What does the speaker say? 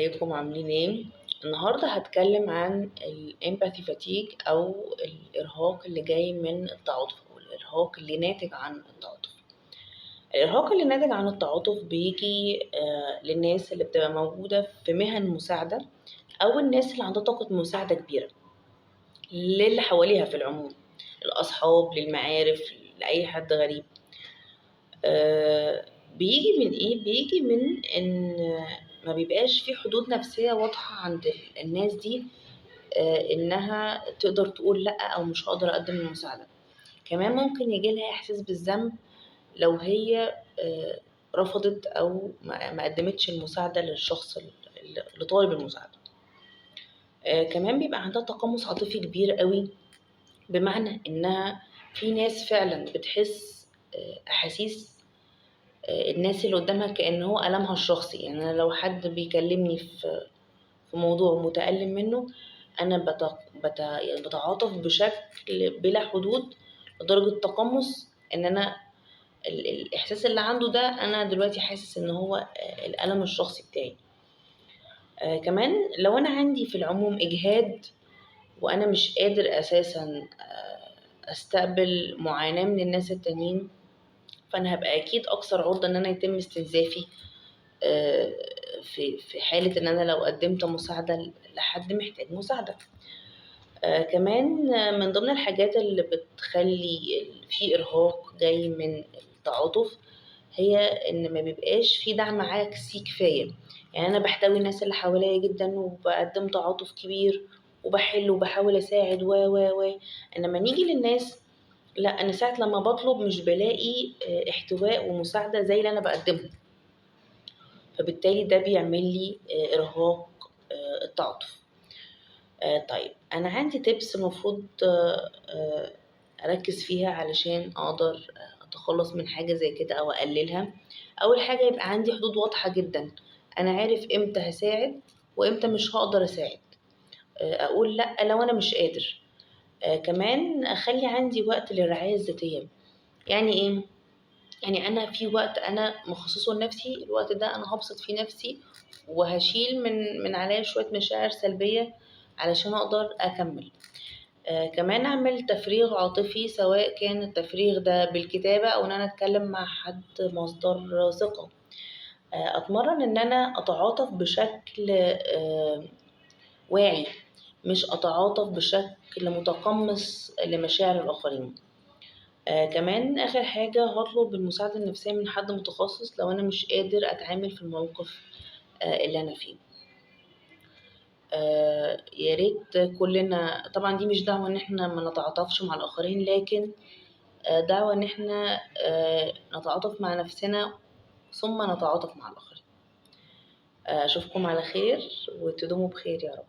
ازيكم عاملين ايه؟ النهارده هتكلم عن الامباثي فاتيج او الارهاق اللي جاي من التعاطف او الارهاق اللي ناتج عن التعاطف. الارهاق اللي ناتج عن التعاطف بيجي للناس اللي بتبقى موجودة في مهن مساعدة او الناس اللي عندها طاقة مساعدة كبيرة للي حواليها في العموم، الاصحاب، للمعارف، لاي حد غريب. بيجي من ايه؟ بيجي من ان ما بيبقاش في حدود نفسية واضحة عند الناس دي، انها تقدر تقول لا او مش هقدر اقدم المساعدة. كمان ممكن يجي لها احساس بالذنب لو هي رفضت او ما قدمتش المساعدة للشخص اللي طالب المساعدة. كمان بيبقى عندها تقمص عاطفي كبير قوي، بمعنى انها في ناس فعلا بتحس احاسيس الناس اللي قدامها كأن هو ألمها الشخصي. يعني أنا لو حد بيكلمني في موضوع متألم منه، أنا يعني بتعاطف بشكل بلا حدود، لدرجة تقمص إن أنا الإحساس اللي عنده ده أنا دلوقتي حاسس إن هو الألم الشخصي بتاعي. كمان لو أنا عندي في العموم إجهاد وأنا مش قادر أساسا أستقبل معاناة من الناس التانيين، فأنا هبقى أكيد أكثر عرضة إن أنا يتم استنزافي في حالة إن أنا لو قدمت مساعدة لحد محتاج مساعدة. كمان من ضمن الحاجات اللي بتخلي في إرهاق جاي من التعاطف هي إن ما بيبقاش في دعم عكسي كفاية. يعني أنا بحتوي الناس اللي حواليا جدا وبقدم تعاطف كبير وبحل وبحاول أساعد و إنما نيجي للناس، لا، أنا ساعة لما بطلب مش بلاقي احتواء ومساعدة زي اللي أنا بقدمه، فبالتالي ده بيعمل لي إرهاق التعاطف. طيب أنا عندي تيبس المفروض أركز فيها علشان أقدر أتخلص من حاجة زي كده أو أقللها. أول حاجة يبقى عندي حدود واضحة جدا، أنا عارف إمتى هساعد وإمتى مش هقدر أساعد. أقول لأ لو أنا مش قادر. كمان أخلي عندي وقت للرعاية الذاتية. يعني إيه؟ يعني أنا في وقت أنا مخصصه لنفسي، الوقت ده أنا هبسط فيه نفسي وهشيل من عليا شوية مشاعر سلبية علشان أقدر أكمل. كمان أعمل تفريغ عاطفي، سواء كان التفريغ ده بالكتابة أو إن أنا أتكلم مع حد مصدر ثقة. أتمرن إن أنا أتعاطف بشكل واعي، مش أتعاطف بشكل متقمص لمشاعر الآخرين. كمان آخر حاجة هطلب المساعدة النفسية من حد متخصص لو أنا مش قادر أتعامل في الموقف اللي أنا فيه. يا ريت كلنا، طبعا دي مش دعوة إن احنا ما نتعاطفش مع الآخرين، لكن دعوة إن احنا نتعاطف مع نفسنا ثم نتعاطف مع الآخرين. أشوفكم على خير وتدوموا بخير يا رب.